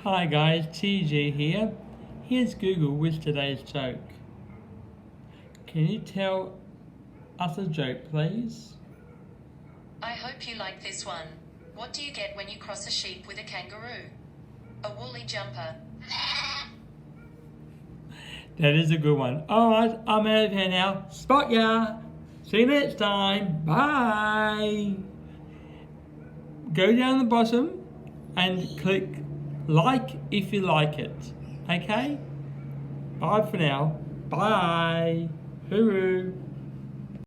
Hi guys, TG here. Here's Google with today's joke. Can you tell us a joke, please? I hope you like this one. What do you get when you cross a sheep with a kangaroo? A woolly jumper. That is a good one. Alright, I'm out of here now. Spot ya! See you next time. Bye! Go down the bottom and click like if you like it. Okay? Bye for now. Bye. Hooroo.